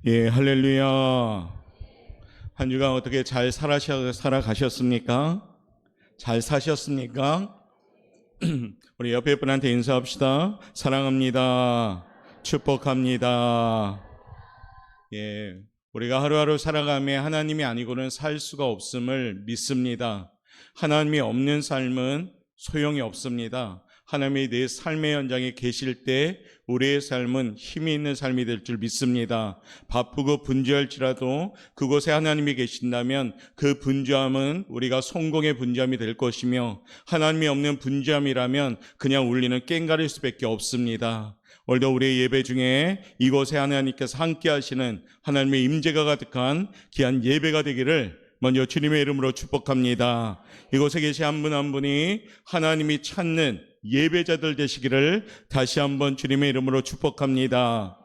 예, 할렐루야. 한 주간 어떻게 잘 살아가셨습니까? 잘 사셨습니까? 우리 옆에 분한테 인사합시다. 사랑합니다. 축복합니다. 예, 우리가 하루하루 살아가며 하나님이 아니고는 살 수가 없음을 믿습니다. 하나님이 없는 삶은 소용이 없습니다. 하나님이 내 삶의 현장에 계실 때 우리의 삶은 힘이 있는 삶이 될 줄 믿습니다. 바쁘고 분주할지라도 그곳에 하나님이 계신다면 그 분주함은 우리가 성공의 분주함이 될 것이며, 하나님이 없는 분주함이라면 그냥 울리는 꽹과릴 수밖에 없습니다. 오늘도 우리의 예배 중에 이곳에 하나님께서 함께 하시는 하나님의 임재가 가득한 귀한 예배가 되기를 먼저 주님의 이름으로 축복합니다. 이곳에 계신 한 분 한 분이 하나님이 찾는 예배자들 되시기를 다시 한번 주님의 이름으로 축복합니다.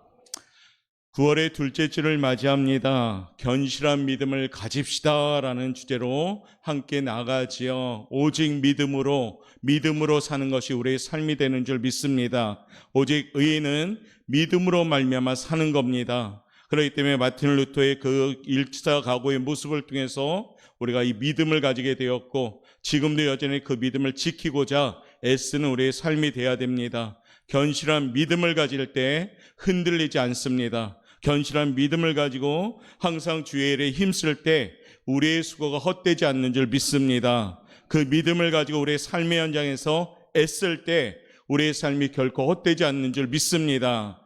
9월의 둘째 주를 맞이합니다. 견실한 믿음을 가집시다 라는 주제로 함께 나가지요. 오직 믿음으로 사는 것이 우리의 삶이 되는 줄 믿습니다. 오직 의인은 믿음으로 말미암아 사는 겁니다. 그렇기 때문에 마틴 루터의 그 일사 각오의 모습을 통해서 우리가 이 믿음을 가지게 되었고, 지금도 여전히 그 믿음을 지키고자 애쓰는 우리의 삶이 되어야 됩니다. 견실한 믿음을 가질 때 흔들리지 않습니다. 견실한 믿음을 가지고 항상 주의 일에 힘쓸 때 우리의 수고가 헛되지 않는 줄 믿습니다. 그 믿음을 가지고 우리의 삶의 현장에서 애쓸 때 우리의 삶이 결코 헛되지 않는 줄 믿습니다.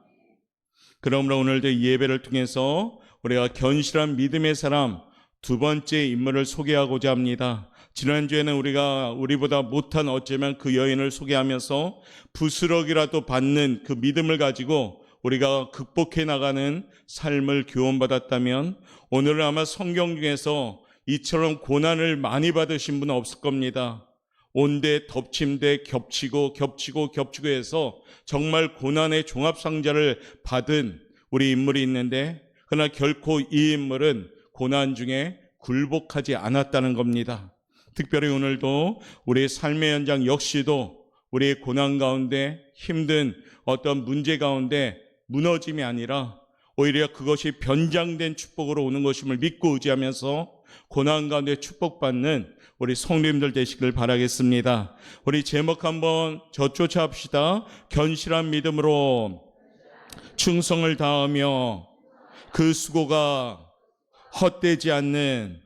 그러므로 오늘도 이 예배를 통해서 우리가 견실한 믿음의 사람 두 번째 인물을 소개하고자 합니다. 지난주에는 우리보다 못한 어쩌면 그 여인을 소개하면서 부스러기라도 받는 그 믿음을 가지고 우리가 극복해 나가는 삶을 교훈받았다면, 오늘은 아마 성경 중에서 이처럼 고난을 많이 받으신 분은 없을 겁니다. 온데 덮침대 겹치고 해서 정말 고난의 종합상자를 받은 우리 인물이 있는데, 그러나 결코 이 인물은 고난 중에 굴복하지 않았다는 겁니다. 특별히 오늘도 우리의 삶의 현장 역시도 우리의 고난 가운데, 힘든 어떤 문제 가운데 무너짐이 아니라 오히려 그것이 변장된 축복으로 오는 것임을 믿고 의지하면서 고난 가운데 축복받는 우리 성도님들 되시길 바라겠습니다. 우리 제목 한번 저조차 합시다. 견실한 믿음으로 충성을 다하며 그 수고가 헛되지 않는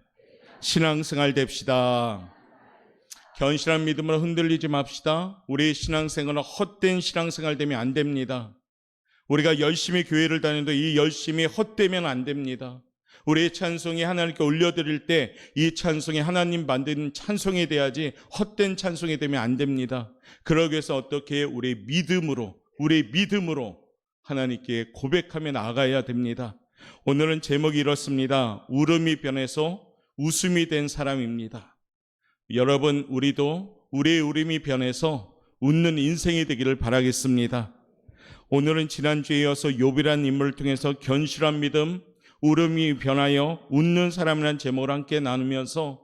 신앙생활 됩시다. 견실한 믿음으로 흔들리지 맙시다. 우리의 신앙생활은 헛된 신앙생활 되면 안 됩니다. 우리가 열심히 교회를 다니는데 이 열심이 헛되면 안 됩니다. 우리의 찬송이 하나님께 올려드릴 때 이 찬송이 하나님 만든 찬송이 돼야지 헛된 찬송이 되면 안 됩니다. 그러기 위해서 어떻게 우리의 믿음으로 하나님께 고백하며 나아가야 됩니다. 오늘은 제목이 이렇습니다. 울음이 변해서 웃음이 된 사람입니다. 여러분, 우리도 우리의 울음이 변해서 웃는 인생이 되기를 바라겠습니다. 오늘은 지난주에 이어서 욥이라는 인물을 통해서 견실한 믿음, 울음이 변하여 웃는 사람이라는 제목을 함께 나누면서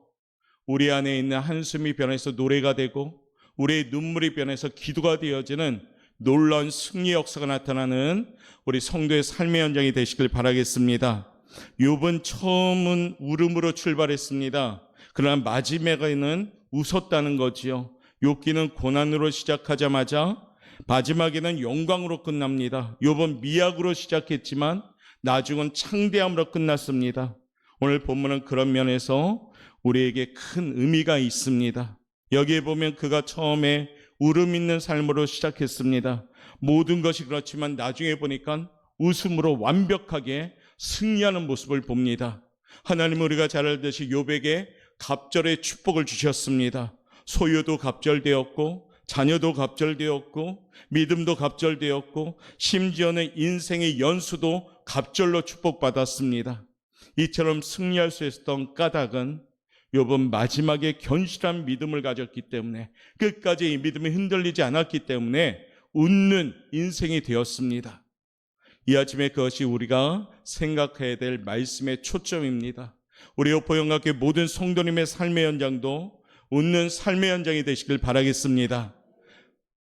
우리 안에 있는 한숨이 변해서 노래가 되고 우리의 눈물이 변해서 기도가 되어지는 놀라운 승리 역사가 나타나는 우리 성도의 삶의 현장이 되시길 바라겠습니다. 욥은 처음은 울음으로 출발했습니다. 그러나 마지막에는 웃었다는 거지요. 욥기는 고난으로 시작하자마자 마지막에는 영광으로 끝납니다. 욥은 미약으로 시작했지만 나중은 창대함으로 끝났습니다. 오늘 본문은 그런 면에서 우리에게 큰 의미가 있습니다. 여기에 보면 그가 처음에 울음 있는 삶으로 시작했습니다. 모든 것이 그렇지만 나중에 보니까 웃음으로 완벽하게 승리하는 모습을 봅니다. 하나님은 우리가 잘 알듯이 욥에게 갑절의 축복을 주셨습니다. 소유도 갑절되었고 자녀도 갑절되었고 믿음도 갑절되었고 심지어는 인생의 연수도 갑절로 축복받았습니다. 이처럼 승리할 수 있었던 까닭은 욥은 마지막에 견실한 믿음을 가졌기 때문에, 끝까지 이 믿음이 흔들리지 않았기 때문에 웃는 인생이 되었습니다. 이 아침에 그것이 우리가 생각해야 될 말씀의 초점입니다. 우리 오포영각교회 모든 성도님의 삶의 현장도 웃는 삶의 현장이 되시길 바라겠습니다.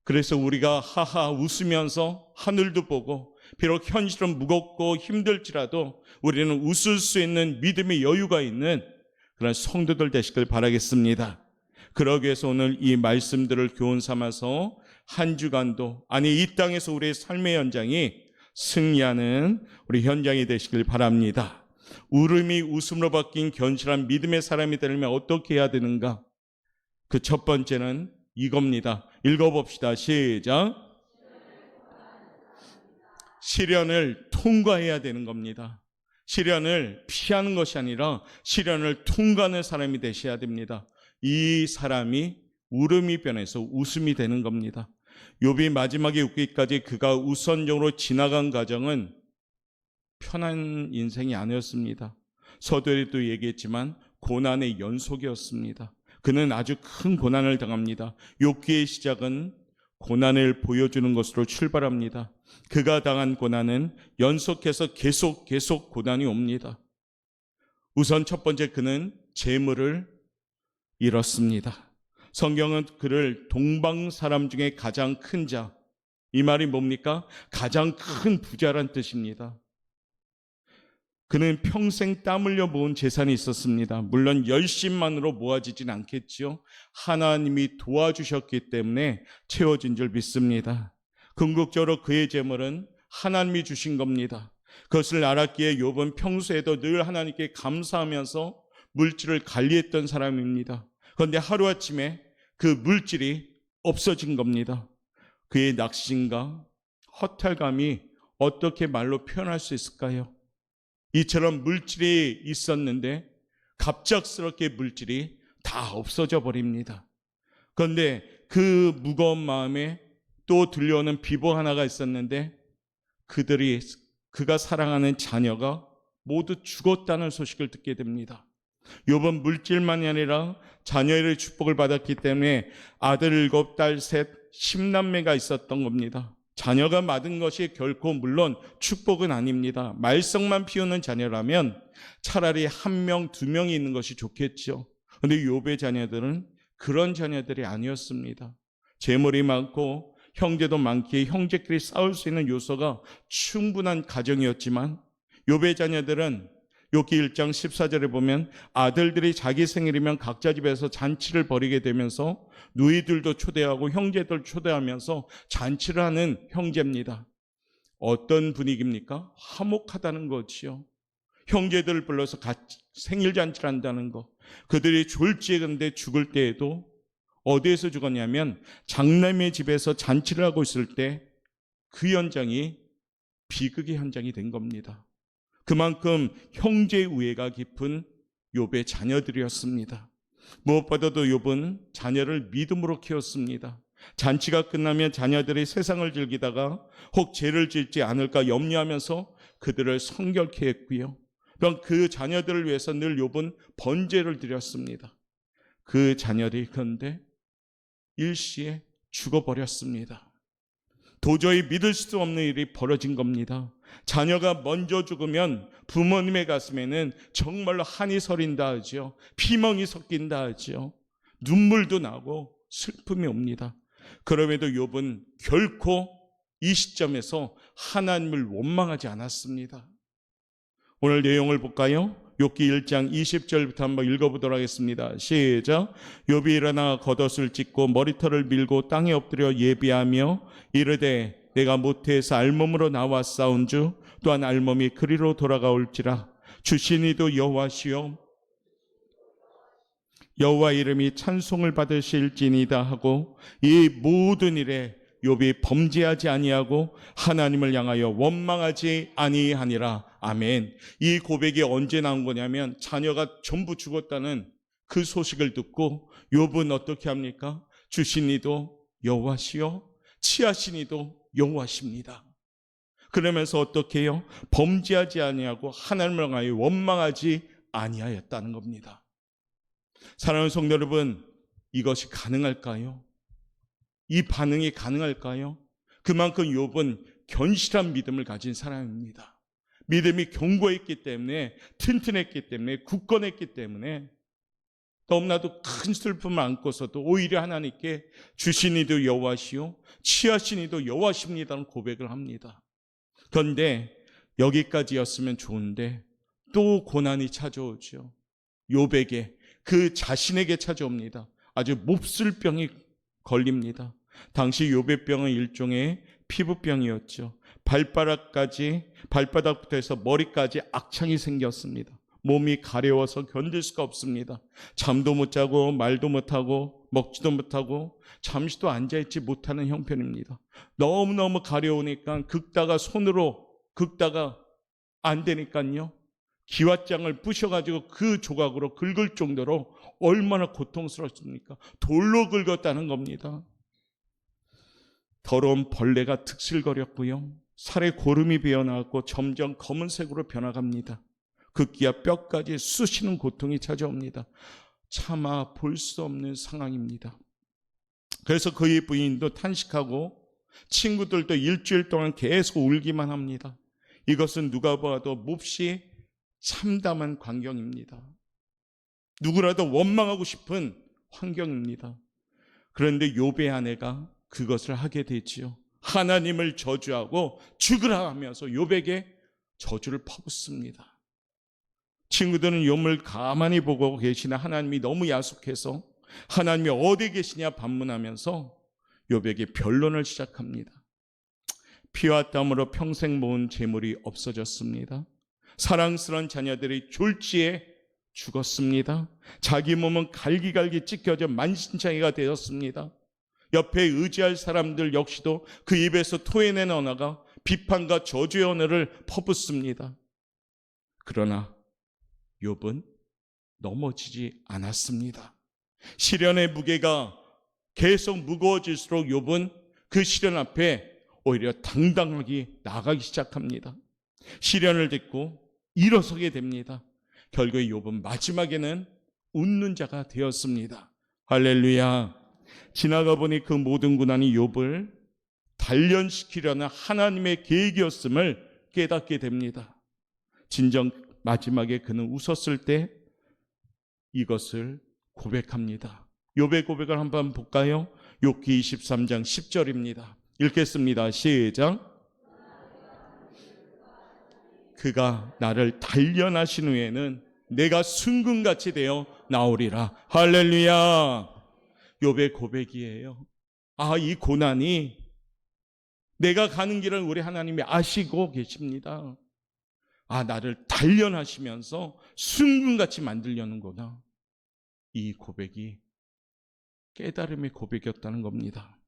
그래서 우리가 하하 웃으면서 하늘도 보고 비록 현실은 무겁고 힘들지라도 우리는 웃을 수 있는 믿음의 여유가 있는 그런 성도들 되시길 바라겠습니다. 그러기 위해서 오늘 이 말씀들을 교훈 삼아서 한 주간도, 아니 이 땅에서 우리의 삶의 현장이 승리하는 우리 현장이 되시길 바랍니다. 울음이 웃음으로 바뀐 견실한 믿음의 사람이 되려면 어떻게 해야 되는가? 그 첫 번째는 이겁니다. 읽어봅시다. 시작. 시련을 통과해야 되는 겁니다. 시련을 피하는 것이 아니라 시련을 통과하는 사람이 되셔야 됩니다. 이 사람이 울음이 변해서 웃음이 되는 겁니다. 욥이 마지막에 웃기까지 그가 우선적으로 지나간 과정은 편한 인생이 아니었습니다. 서두에도 얘기했지만 고난의 연속이었습니다. 그는 아주 큰 고난을 당합니다. 욥기의 시작은 고난을 보여주는 것으로 출발합니다. 그가 당한 고난은 연속해서 계속 고난이 옵니다. 우선 첫 번째, 그는 재물을 잃었습니다. 성경은 그를 동방 사람 중에 가장 큰 자, 이 말이 뭡니까? 가장 큰 부자란 뜻입니다. 그는 평생 땀 흘려 모은 재산이 있었습니다. 물론 열심만으로 모아지진 않겠지요. 하나님이 도와주셨기 때문에 채워진 줄 믿습니다. 궁극적으로 그의 재물은 하나님이 주신 겁니다. 그것을 알았기에 욥은 평소에도 늘 하나님께 감사하면서 물질을 관리했던 사람입니다. 그런데 하루아침에 그 물질이 없어진 겁니다. 그의 낙심과 허탈감이 어떻게 말로 표현할 수 있을까요? 이처럼 물질이 있었는데 갑작스럽게 물질이 다 없어져 버립니다. 그런데 그 무거운 마음에 또 들려오는 비보 하나가 있었는데 그가 사랑하는 자녀가 모두 죽었다는 소식을 듣게 됩니다. 욥은 물질만이 아니라 자녀의 축복을 받았기 때문에 아들 7, 딸 3, 10남매가 있었던 겁니다. 자녀가 받은 것이 결코 물론 축복은 아닙니다. 말썽만 피우는 자녀라면 차라리 1명, 2명이 있는 것이 좋겠죠. 그런데 욥의 자녀들은 그런 자녀들이 아니었습니다. 재물이 많고 형제도 많기에 형제끼리 싸울 수 있는 요소가 충분한 가정이었지만 욥의 자녀들은 욥기 1장 14절에 보면 아들들이 자기 생일이면 각자 집에서 잔치를 벌이게 되면서 누이들도 초대하고 형제들 초대하면서 잔치를 하는 형제입니다. 어떤 분위기입니까? 화목하다는 거지요. 형제들을 불러서 같이 생일 잔치를 한다는 거. 그들이 졸지에 근데 죽을 때에도 어디에서 죽었냐면 장남의 집에서 잔치를 하고 있을 때 그 현장이 비극의 현장이 된 겁니다. 그만큼 형제의 우애가 깊은 욥의 자녀들이었습니다. 무엇보다도 욥은 자녀를 믿음으로 키웠습니다. 잔치가 끝나면 자녀들이 세상을 즐기다가 혹 죄를 짓지 않을까 염려하면서 그들을 성결케 했고요. 또한 그 자녀들을 위해서 늘 욥은 번제를 드렸습니다. 그 자녀들이 그런데 일시에 죽어버렸습니다. 도저히 믿을 수 없는 일이 벌어진 겁니다. 자녀가 먼저 죽으면 부모님의 가슴에는 정말로 한이 서린다 하죠. 피멍이 섞인다 하죠. 눈물도 나고 슬픔이 옵니다. 그럼에도 욥은 결코 이 시점에서 하나님을 원망하지 않았습니다. 오늘 내용을 볼까요? 욥기 1장 20절부터 한번 읽어보도록 하겠습니다. 시작. 욥이 일어나 겉옷을 찢고 머리털을 밀고 땅에 엎드려 예비하며 이르되 내가 모태에서 알몸으로 나와 싸운주 또한 알몸이 그리로 돌아가올지라 주시니도 여호와시요 여호와 이름이 찬송을 받으실지니이다 하고 이 모든 일에 욥이 범죄하지 아니하고 하나님을 향하여 원망하지 아니하니라. 아멘. 이 고백이 언제 나온 거냐면 자녀가 전부 죽었다는 그 소식을 듣고 욥은 어떻게 합니까? 주시니도 여호와시요 치하시니도 여호와십니다. 그러면서 어떻게 해요? 범죄하지 아니하고 하나님을 향하여 원망하지 아니하였다는 겁니다. 사랑하는 성도 여러분, 이것이 가능할까요? 이 반응이 가능할까요? 그만큼 욥은 견실한 믿음을 가진 사람입니다. 믿음이 견고했기 때문에, 튼튼했기 때문에, 굳건했기 때문에 너무나도 큰 슬픔을 안고서도 오히려 하나님께 주시니도 여호와시요 치하시니도 여호와십니다는 고백을 합니다. 그런데 여기까지였으면 좋은데 또 고난이 찾아오죠. 욥에게, 그 자신에게 찾아옵니다. 아주 몹쓸 병이 걸립니다. 당시 욥의 병은 일종의 피부병이었죠. 발바닥부터 해서 머리까지 악창이 생겼습니다. 몸이 가려워서 견딜 수가 없습니다. 잠도 못 자고 말도 못하고 먹지도 못하고 잠시도 앉아있지 못하는 형편입니다. 너무너무 가려우니까 긁다가 손으로 긁다가 안 되니까요, 기왓장을 부셔가지고 그 조각으로 긁을 정도로 얼마나 고통스럽습니까? 돌로 긁었다는 겁니다. 더러운 벌레가 득실거렸고요, 살에 고름이 배어나왔고 점점 검은색으로 변화갑니다. 극기야 뼈까지 쑤시는 고통이 찾아옵니다. 차마 볼 수 없는 상황입니다. 그래서 그의 부인도 탄식하고 친구들도 일주일 동안 계속 울기만 합니다. 이것은 누가 봐도 몹시 참담한 광경입니다. 누구라도 원망하고 싶은 환경입니다. 그런데 욥의 아내가 그것을 하게 되지요. 하나님을 저주하고 죽으라 하면서 욥에게 저주를 퍼붓습니다. 친구들은 욥을 가만히 보고 계시나 하나님이 너무 야속해서 하나님이 어디 계시냐 반문하면서 욥에게 변론을 시작합니다. 피와 땀으로 평생 모은 재물이 없어졌습니다. 사랑스러운 자녀들이 졸지에 죽었습니다. 자기 몸은 갈기갈기 찢겨져 만신창이가 되었습니다. 옆에 의지할 사람들 역시도 그 입에서 토해내는 언어가 비판과 저주의 언어를 퍼붓습니다. 그러나 욥은 넘어지지 않았습니다. 시련의 무게가 계속 무거워질수록 욥은 그 시련 앞에 오히려 당당하게 나가기 시작합니다. 시련을 딛고 일어서게 됩니다. 결국 욥은 마지막에는 웃는 자가 되었습니다. 할렐루야. 지나가 보니 그 모든 고난이 욥을 단련시키려는 하나님의 계획이었음을 깨닫게 됩니다. 진정 마지막에 그는 웃었을 때 이것을 고백합니다. 욥의 고백을 한번 볼까요? 욥기 23장 10절입니다. 읽겠습니다. 시작. 그가 나를 단련하신 후에는 내가 순금같이 되어 나오리라. 할렐루야. 욥의 고백이에요. 이 고난이 내가 가는 길을 우리 하나님이 아시고 계십니다. 나를 단련하시면서 순금같이 만들려는구나. 이 고백이 깨달음의 고백이었다는 겁니다.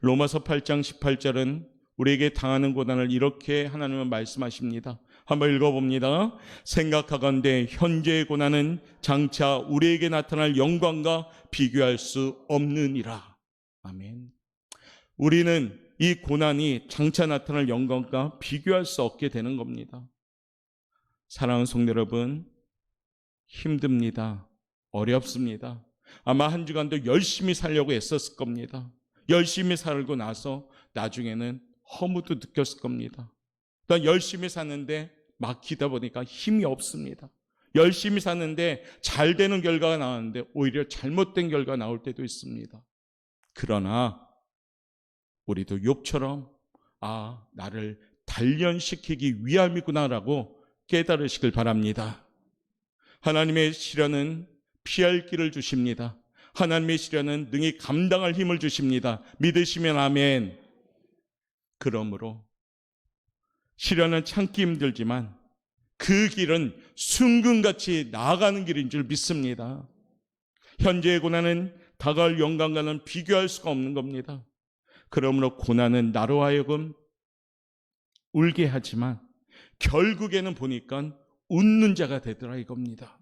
로마서 8장 18절은 우리에게 당하는 고난을 이렇게 하나님은 말씀하십니다. 한번 읽어봅니다. 생각하건대 현재의 고난은 장차 우리에게 나타날 영광과 비교할 수 없느니라. 아멘. 우리는 이 고난이 장차 나타날 영광과 비교할 수 없게 되는 겁니다. 사랑하는 성도 여러분, 힘듭니다. 어렵습니다. 아마 한 주간도 열심히 살려고 애썼을 겁니다. 열심히 살고 나서 나중에는 허무도 느꼈을 겁니다. 난 열심히 사는데 막히다 보니까 힘이 없습니다. 열심히 사는데 잘 되는 결과가 나왔는데 오히려 잘못된 결과가 나올 때도 있습니다. 그러나 우리도 욥처럼 나를 단련시키기 위함이구나라고 깨달으시길 바랍니다. 하나님의 시련은 피할 길을 주십니다. 하나님의 시련은 능히 감당할 힘을 주십니다. 믿으시면 아멘. 그러므로 시련은 참기 힘들지만 그 길은 순금같이 나아가는 길인 줄 믿습니다. 현재의 고난은 다가올 영광과는 비교할 수가 없는 겁니다. 그러므로 고난은 나로 하여금 울게 하지만 결국에는 보니까 웃는 자가 되더라 이겁니다.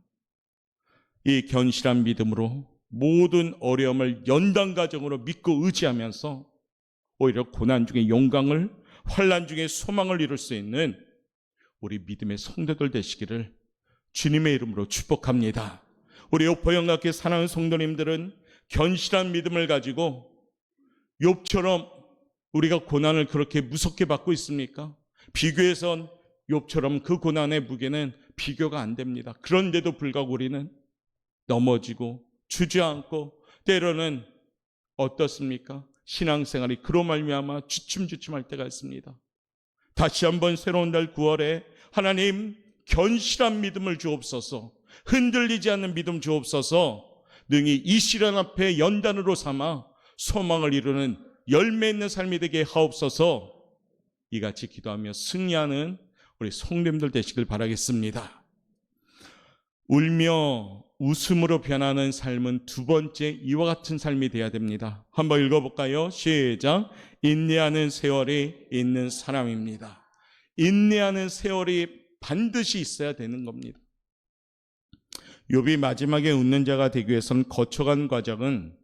이 견실한 믿음으로 모든 어려움을 연단과정으로 믿고 의지하면서 오히려 고난 중에 영광을, 환난 중에 소망을 이룰 수 있는 우리 믿음의 성도들 되시기를 주님의 이름으로 축복합니다. 우리 욥포영학교 사랑하는 성도님들은 견실한 믿음을 가지고 욥처럼 우리가 고난을 그렇게 무섭게 받고 있습니까? 비교해선 욥처럼 그 고난의 무게는 비교가 안 됩니다. 그런데도 불구하고 우리는 넘어지고 주저앉고 때로는 어떻습니까? 신앙생활이 그로 말미암아 주춤주춤할 때가 있습니다. 다시 한번 새로운 달 9월에 하나님 견실한 믿음을 주옵소서, 흔들리지 않는 믿음 주옵소서, 능히 이 시련 앞에 연단으로 삼아 소망을 이루는 열매 있는 삶이 되게 하옵소서. 이같이 기도하며 승리하는 우리 성도님들 되시길 바라겠습니다. 울며 웃음으로 변하는 삶은 두 번째 이와 같은 삶이 되어야 됩니다. 한번 읽어볼까요? 시작. 인내하는 세월이 있는 사람입니다. 인내하는 세월이 반드시 있어야 되는 겁니다. 욥이 마지막에 웃는 자가 되기 위해서는 거쳐간 과정은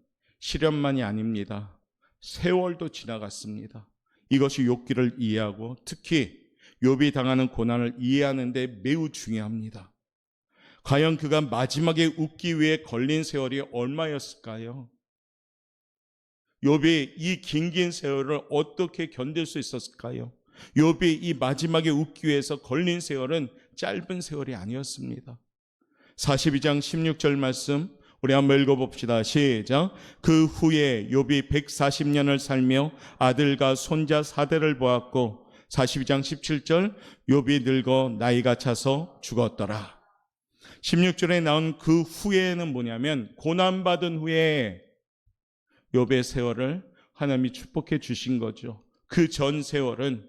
시련만이 아닙니다. 세월도 지나갔습니다. 이것이 욥기를 이해하고 특히 욥이 당하는 고난을 이해하는 데 매우 중요합니다. 과연 그가 마지막에 웃기 위해 걸린 세월이 얼마였을까요? 욥이 이 긴 세월을 어떻게 견딜 수 있었을까요? 욥이 이 마지막에 웃기 위해서 걸린 세월은 짧은 세월이 아니었습니다. 42장 16절 말씀 우리 한번 읽어봅시다. 시작. 그 후에 욥이 140년을 살며 아들과 손자 4대를 보았고 42장 17절 욥이 늙어 나이가 차서 죽었더라. 16절에 나온 그 후에는 뭐냐면 고난받은 후에 욥의 세월을 하나님이 축복해 주신 거죠. 그 전 세월은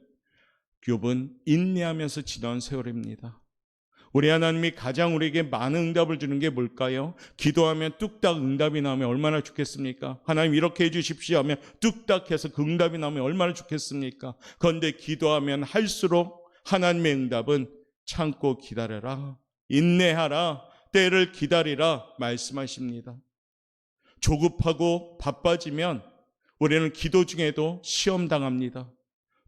욥은 인내하면서 지난 세월입니다. 우리 하나님이 가장 우리에게 많은 응답을 주는 게 뭘까요? 기도하면 뚝딱 응답이 나오면 얼마나 좋겠습니까? 하나님 이렇게 해주십시오 하면 뚝딱 해서 그 응답이 나오면 얼마나 좋겠습니까? 그런데 기도하면 할수록 하나님의 응답은 참고 기다려라, 인내하라, 때를 기다리라 말씀하십니다. 조급하고 바빠지면 우리는 기도 중에도 시험당합니다.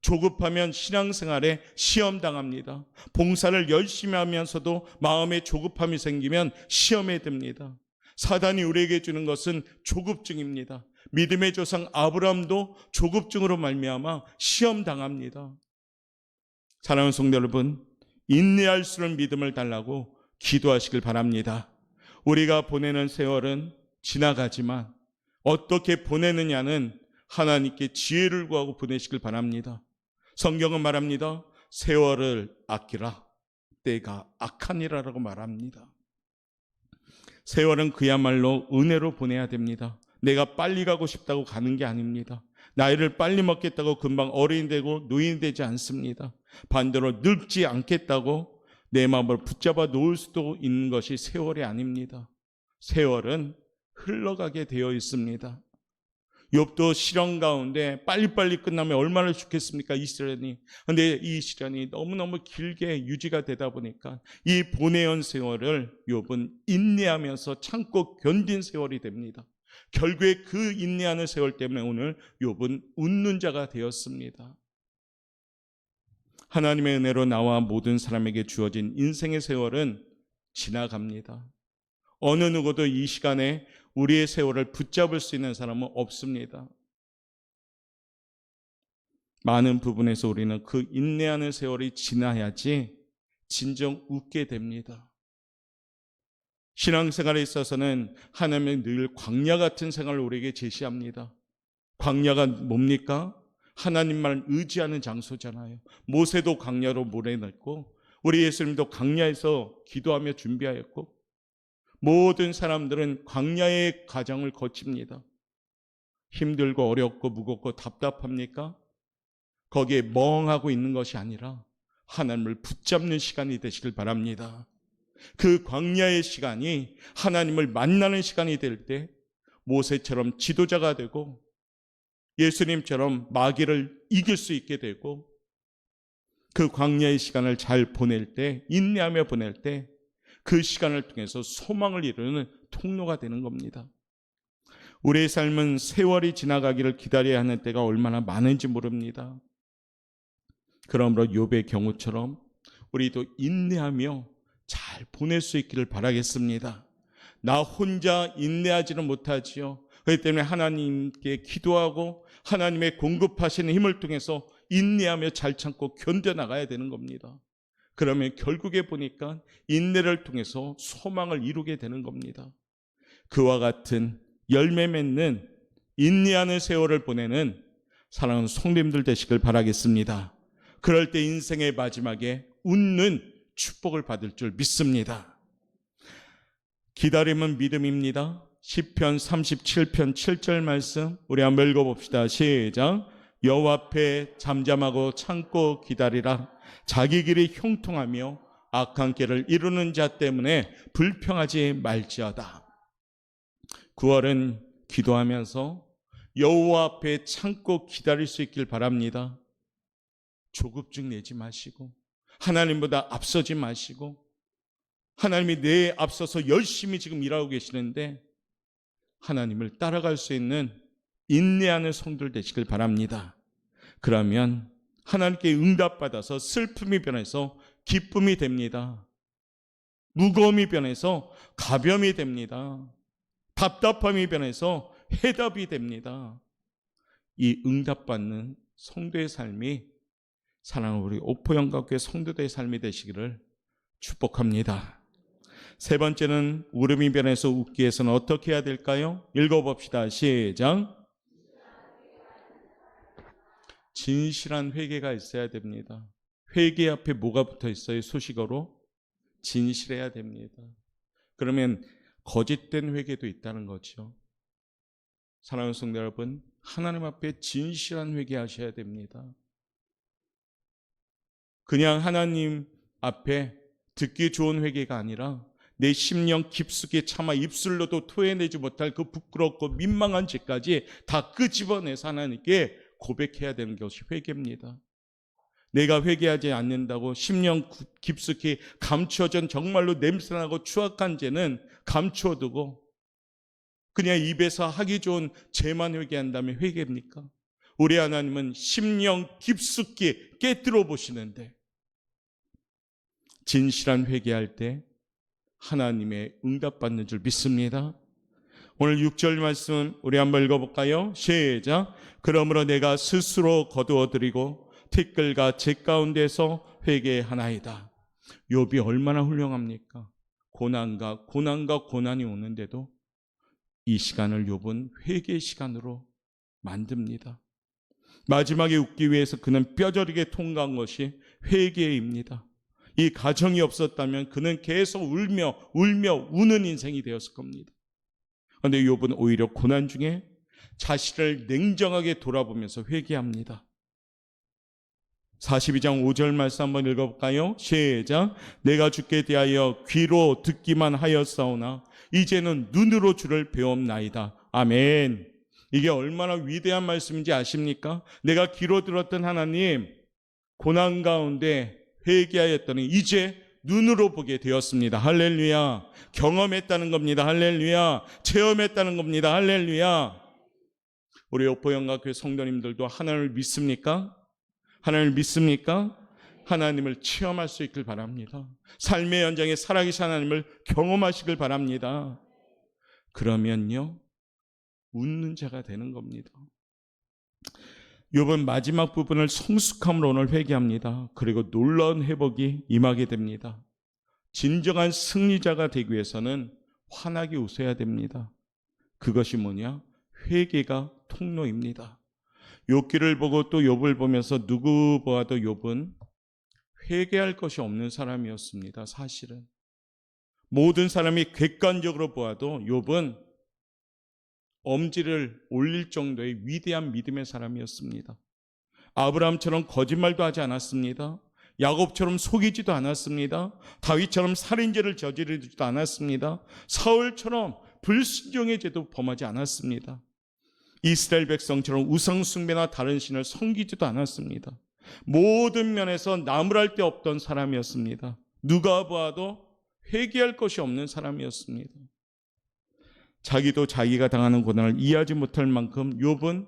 조급하면 신앙생활에 시험당합니다. 봉사를 열심히 하면서도 마음에 조급함이 생기면 시험에 듭니다. 사단이 우리에게 주는 것은 조급증입니다. 믿음의 조상 아브라함도 조급증으로 말미암아 시험당합니다. 사랑하는 성도 여러분, 인내할 수 있는 믿음을 달라고 기도하시길 바랍니다. 우리가 보내는 세월은 지나가지만 어떻게 보내느냐는 하나님께 지혜를 구하고 보내시길 바랍니다. 성경은 말합니다. 세월을 아끼라, 때가 악하니라라고 말합니다. 세월은 그야말로 은혜로 보내야 됩니다. 내가 빨리 가고 싶다고 가는 게 아닙니다. 나이를 빨리 먹겠다고 금방 어른이 되고 노인이 되지 않습니다. 반대로 늙지 않겠다고 내 마음을 붙잡아 놓을 수도 있는 것이 세월이 아닙니다. 세월은 흘러가게 되어 있습니다. 욥도 시련 가운데 빨리빨리 끝나면 얼마나 좋겠습니까? 이 시련이. 그런데 이 시련이 너무너무 길게 유지가 되다 보니까 이 보내온 세월을 욥은 인내하면서 참고 견딘 세월이 됩니다. 결국에 그 인내하는 세월 때문에 오늘 욥은 웃는 자가 되었습니다. 하나님의 은혜로 나와 모든 사람에게 주어진 인생의 세월은 지나갑니다. 어느 누구도 이 시간에 우리의 세월을 붙잡을 수 있는 사람은 없습니다. 많은 부분에서 우리는 그 인내하는 세월이 지나야지 진정 웃게 됩니다. 신앙생활에 있어서는 하나님은 늘 광야 같은 생활을 우리에게 제시합니다. 광야가 뭡니까? 하나님만 의지하는 장소잖아요. 모세도 광야로 몰아냈고 우리 예수님도 광야에서 기도하며 준비하였고 모든 사람들은 광야의 과정을 거칩니다. 힘들고 어렵고 무겁고 답답합니까? 거기에 멍하고 있는 것이 아니라 하나님을 붙잡는 시간이 되시길 바랍니다. 그 광야의 시간이 하나님을 만나는 시간이 될 때 모세처럼 지도자가 되고 예수님처럼 마귀를 이길 수 있게 되고 그 광야의 시간을 잘 보낼 때, 인내하며 보낼 때 그 시간을 통해서 소망을 이루는 통로가 되는 겁니다. 우리의 삶은 세월이 지나가기를 기다려야 하는 때가 얼마나 많은지 모릅니다. 그러므로 욥의 경우처럼 우리도 인내하며 잘 보낼 수 있기를 바라겠습니다. 나 혼자 인내하지는 못하지요. 그렇기 때문에 하나님께 기도하고 하나님의 공급하시는 힘을 통해서 인내하며 잘 참고 견뎌나가야 되는 겁니다. 그러면 결국에 보니까 인내를 통해서 소망을 이루게 되는 겁니다. 그와 같은 열매 맺는 인내하는 세월을 보내는 사랑하는 성도님들 되시길 바라겠습니다. 그럴 때 인생의 마지막에 웃는 축복을 받을 줄 믿습니다. 기다림은 믿음입니다. 시편 37편 7절 말씀 우리 한번 읽어봅시다. 시작. 여호와 앞에 잠잠하고 참고 기다리라. 자기 길이 형통하며 악한 길을 이루는 자 때문에 불평하지 말지어다. 9월은 기도하면서 여호와 앞에 참고 기다릴 수 있길 바랍니다. 조급증 내지 마시고 하나님보다 앞서지 마시고 하나님이 내 앞서서 열심히 지금 일하고 계시는데 하나님을 따라갈 수 있는 인내하는 성도들 되시길 바랍니다. 그러면 하나님께 응답받아서 슬픔이 변해서 기쁨이 됩니다. 무거움이 변해서 가벼움이 됩니다. 답답함이 변해서 해답이 됩니다. 이 응답받는 성도의 삶이 사랑하는 우리 오포영각교회 성도들의 삶이 되시기를 축복합니다. 세 번째는 울음이 변해서 웃기 위해서는 어떻게 해야 될까요? 읽어봅시다. 시작. 진실한 회개가 있어야 됩니다. 회개 앞에 뭐가 붙어 있어요? 수식어로 진실해야 됩니다. 그러면 거짓된 회개도 있다는 거죠. 사랑하는 성도 여러분, 하나님 앞에 진실한 회개하셔야 됩니다. 그냥 하나님 앞에 듣기 좋은 회개가 아니라 내 심령 깊숙이 차마 입술로도 토해내지 못할 그 부끄럽고 민망한 죄까지 다 끄집어내서 하나님께 고백해야 되는 것이 회개입니다. 내가 회개하지 않는다고 심령 깊숙이 감추어진 정말로 냄새나고 추악한 죄는 감추어두고 그냥 입에서 하기 좋은 죄만 회개한다면 회개입니까? 우리 하나님은 심령 깊숙이 깨뜨려 보시는데 진실한 회개할 때 하나님의 응답받는 줄 믿습니다. 오늘 6절 말씀 우리 한번 읽어볼까요? 시작. 그러므로 내가 스스로 거두어드리고 티끌과 재 가운데서 회개하나이다. 욥이 얼마나 훌륭합니까? 고난과 고난이 오는데도 이 시간을 욥은 회개 시간으로 만듭니다. 마지막에 웃기 위해서 그는 뼈저리게 통과한 것이 회개입니다. 이 가정이 없었다면 그는 계속 울며 우는 인생이 되었을 겁니다. 그런데 욥은 오히려 고난 중에 자신을 냉정하게 돌아보면서 회개합니다. 42장 5절 말씀 한번 읽어볼까요? 시작. 내가 주께 대하여 귀로 듣기만 하였사오나 이제는 눈으로 주를 배움나이다. 아멘. 이게 얼마나 위대한 말씀인지 아십니까? 내가 귀로 들었던 하나님, 고난 가운데 회개하였더니 이제 눈으로 보게 되었습니다. 할렐루야. 경험했다는 겁니다. 할렐루야. 체험했다는 겁니다. 할렐루야. 우리 오포영각교회 성도님들도 하나님을 믿습니까? 하나님을 믿습니까? 하나님을 체험할 수 있길 바랍니다. 삶의 현장에 살아계신 하나님을 경험하시길 바랍니다. 그러면요, 웃는 자가 되는 겁니다. 욥은 마지막 부분을 성숙함으로 오늘 회개합니다. 그리고 놀라운 회복이 임하게 됩니다. 진정한 승리자가 되기 위해서는 환하게 웃어야 됩니다. 그것이 뭐냐? 회개가 통로입니다. 욥기를 보고 또 욥을 보면서 누구 보아도 욥은 회개할 것이 없는 사람이었습니다. 사실은 모든 사람이 객관적으로 보아도 욥은 엄지를 올릴 정도의 위대한 믿음의 사람이었습니다. 아브라함처럼 거짓말도 하지 않았습니다. 야곱처럼 속이지도 않았습니다. 다윗처럼 살인죄를 저지르지도 않았습니다. 사울처럼 불순종의 죄도 범하지 않았습니다. 이스라엘 백성처럼 우상숭배나 다른 신을 섬기지도 않았습니다. 모든 면에서 나무랄 데 없던 사람이었습니다. 누가 보아도 회개할 것이 없는 사람이었습니다. 자기도 자기가 당하는 고난을 이해하지 못할 만큼 욥은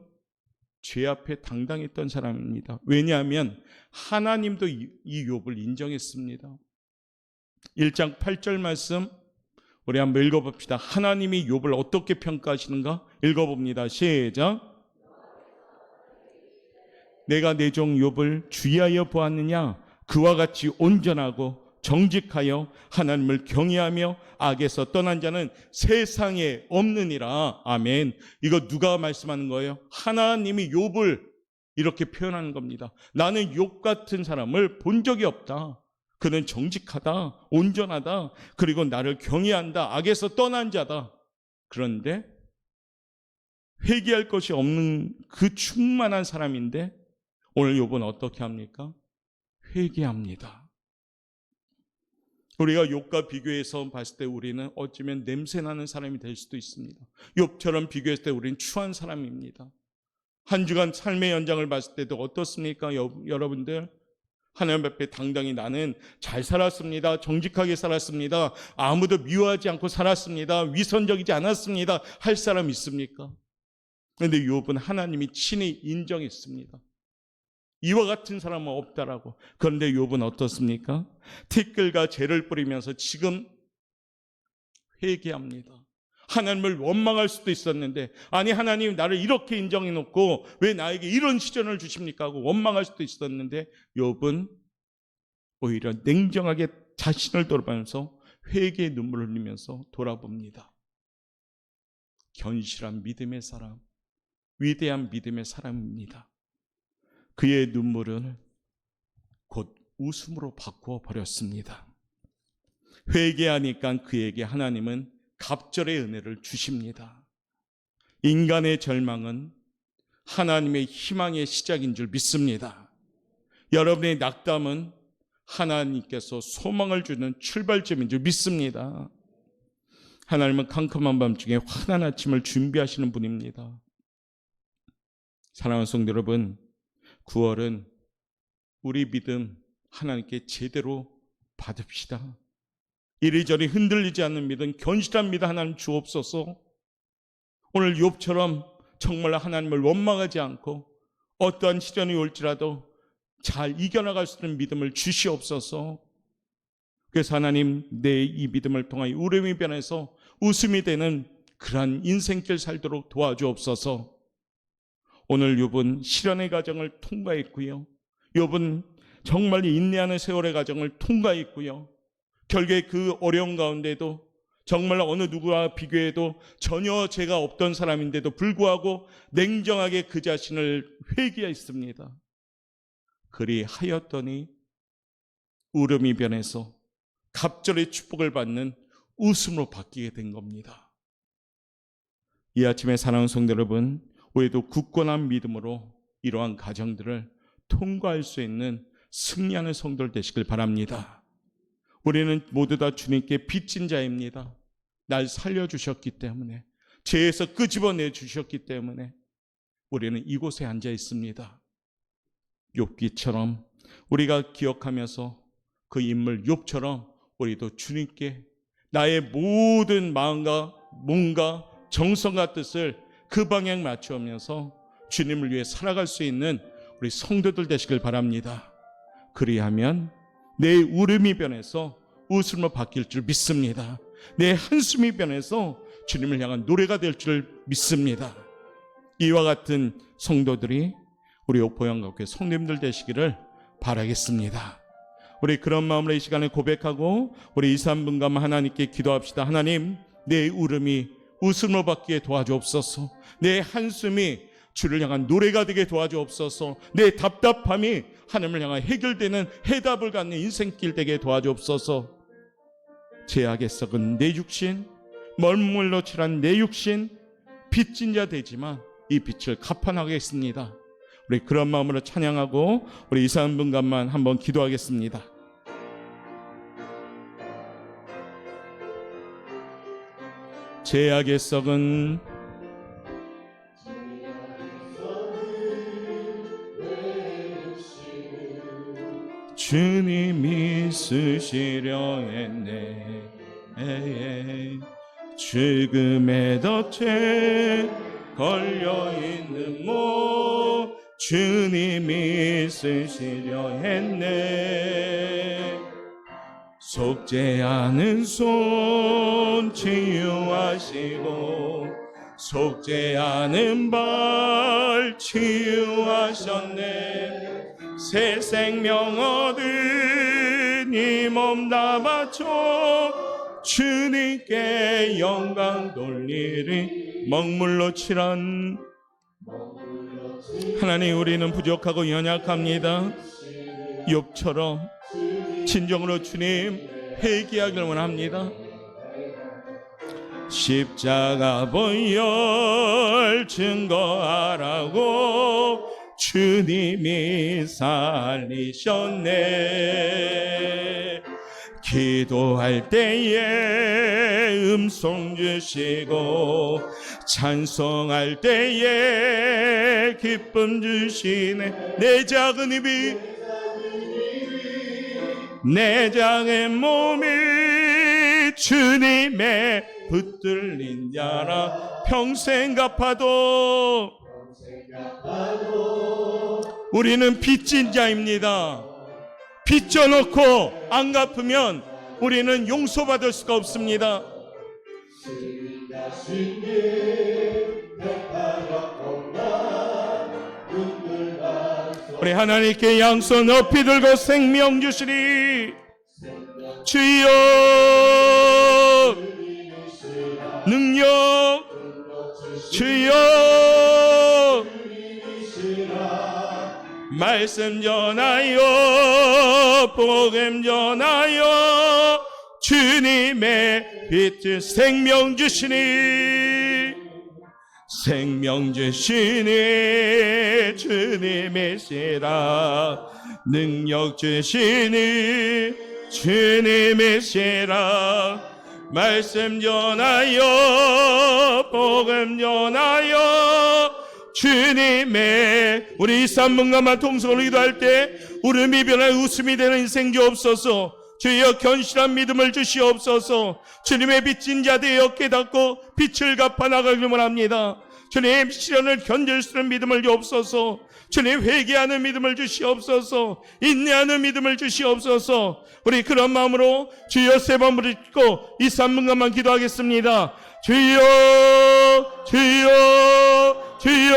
죄 앞에 당당했던 사람입니다. 왜냐하면 하나님도 이 욥을 인정했습니다. 1장 8절 말씀 우리 한번 읽어봅시다. 하나님이 욥을 어떻게 평가하시는가? 읽어봅니다. 시작. 내가 내 종 욥을 주의하여 보았느냐? 그와 같이 온전하고 정직하여 하나님을 경외하며 악에서 떠난 자는 세상에 없느니라. 아멘. 이거 누가 말씀하는 거예요? 하나님이 욥을 이렇게 표현하는 겁니다. 나는 욥 같은 사람을 본 적이 없다. 그는 정직하다, 온전하다, 그리고 나를 경외한다, 악에서 떠난 자다. 그런데 회개할 것이 없는 그 충만한 사람인데 오늘 욥은 어떻게 합니까? 회개합니다. 우리가 욥과 비교해서 봤을 때 우리는 어쩌면 냄새나는 사람이 될 수도 있습니다. 욥처럼 비교했을 때 우리는 추한 사람입니다. 한 주간 삶의 연장을 봤을 때도 어떻습니까? 여러분들 하나님 앞에 당당히 나는 잘 살았습니다. 정직하게 살았습니다. 아무도 미워하지 않고 살았습니다. 위선적이지 않았습니다. 할 사람 있습니까? 그런데 욥은 하나님이 친히 인정했습니다. 이와 같은 사람은 없다라고. 그런데 욥은 어떻습니까? 티끌과 재를 뿌리면서 지금 회개합니다. 하나님을 원망할 수도 있었는데, 아니 하나님 나를 이렇게 인정해 놓고 왜 나에게 이런 시련을 주십니까 하고 원망할 수도 있었는데, 욥은 오히려 냉정하게 자신을 돌아보면서 회개의 눈물을 흘리면서 돌아봅니다. 견실한 믿음의 사람, 위대한 믿음의 사람입니다. 그의 눈물은 곧 웃음으로 바꾸어 버렸습니다. 회개하니까 그에게 하나님은 갑절의 은혜를 주십니다. 인간의 절망은 하나님의 희망의 시작인 줄 믿습니다. 여러분의 낙담은 하나님께서 소망을 주는 출발점인 줄 믿습니다. 하나님은 캄캄한 밤중에 환한 아침을 준비하시는 분입니다. 사랑하는 성도 여러분, 9월은 우리 믿음 하나님께 제대로 받읍시다. 이리저리 흔들리지 않는 믿음, 견실한 믿음 하나님 주옵소서. 오늘 욥처럼 정말 하나님을 원망하지 않고 어떠한 시련이 올지라도 잘 이겨나갈 수 있는 믿음을 주시옵소서. 그래서 하나님, 내 이 믿음을 통하여 울음이 변해서 웃음이 되는 그러한 인생길 살도록 도와주옵소서. 오늘 욥은 시련의 과정을 통과했고요. 욥은 정말 인내하는 세월의 과정을 통과했고요. 결국에 그 어려운 가운데도 정말 어느 누구와 비교해도 전혀 죄가 없던 사람인데도 불구하고 냉정하게 그 자신을 회개했습니다. 그리하였더니 울음이 변해서 갑절의 축복을 받는 웃음으로 바뀌게 된 겁니다. 이 아침에 사랑하는 성도 여러분, 우리도 굳건한 믿음으로 이러한 과정들을 통과할 수 있는 승리하는 성도들 되시길 바랍니다. 우리는 모두 다 주님께 빚진 자입니다. 날 살려주셨기 때문에, 죄에서 끄집어내 주셨기 때문에 우리는 이곳에 앉아 있습니다. 욥기처럼 우리가 기억하면서 그 인물 욥처럼 우리도 주님께 나의 모든 마음과 몸과 정성과 뜻을 그 방향 맞추면서 주님을 위해 살아갈 수 있는 우리 성도들 되시길 바랍니다. 그리하면 내 울음이 변해서 웃음으로 바뀔 줄 믿습니다. 내 한숨이 변해서 주님을 향한 노래가 될 줄 믿습니다. 이와 같은 성도들이 우리 옥포영가교회 성도님들 되시기를 바라겠습니다. 우리 그런 마음으로 이 시간에 고백하고 우리 2, 3분간 하나님께 기도합시다. 하나님, 내 울음이 웃음으로 바뀌게 도와주옵소서. 내 한숨이 주를 향한 노래가 되게 도와주옵소서. 내 답답함이 하나님을 향한 해결되는 해답을 갖는 인생길 되게 도와주옵소서. 죄악에 썩은 내 육신, 멀물로 칠한 내 육신, 빚진 자 되지만 이 빚을 갚아나가겠습니다. 우리 그런 마음으로 찬양하고 우리 2, 3분간만 한번 기도하겠습니다. 죄악에 썩은 주님이 쓰시려 했네. 죽음의 덫에 걸려있는 몸 주님이 쓰시려 했네. 속죄하는 손 치유하시고 속죄하는 발 치유하셨네. 새 생명 얻은 이 몸 다 바쳐 주님께 영광 돌리리. 먹물로 칠한 하나님, 우리는 부족하고 연약합니다. 욥처럼 진정으로 주님 회개하기를 원합니다. 십자가 보혈 증거하라고 주님이 살리셨네. 기도할 때에 음성 주시고 찬송할 때에 기쁨 주시네. 내 작은 입이 내 작은 몸이 주님의 붙들린 자라. 평생 갚아도 우리는 빚진 자입니다. 빚져놓고 안 갚으면 우리는 용서받을 수가 없습니다. 우리 하나님께 양손 높이 들고 생명 주시리. 주여 능력, 주여 말씀 전하여 복음 전하여 주님의 빛을 생명 주시니 생명 주시니 주님이시라. 능력 주시니 주님이시라. 말씀 전하여 복음 전하여 주님의 우리 3분간만 통성으로 기도할 때 울음이 변한 웃음이 되는 인생 주옵소서. 주여 견실한 믿음을 주시옵소서. 주님의 빚진 자 되어 깨닫고 빛을 갚아 나가기를 원합니다. 주님 시련을 견딜 수 있는 믿음을 주옵소서. 주님 회개하는 믿음을 주시옵소서. 인내하는 믿음을 주시옵소서. 우리 그런 마음으로 주여 세 번 부르짖고 이 3분간만 기도하겠습니다. 주여 주여 주여.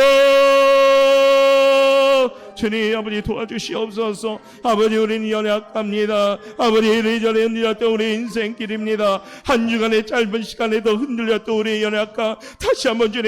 주님 아버지 도와주시옵소서. 아버지 우리는 연약합니다. 아버지 이래저래 흔들렸던 우리 인생길입니다. 한 주간의 짧은 시간에도 흔들렸던 우리의 연약함 다시 한번 주님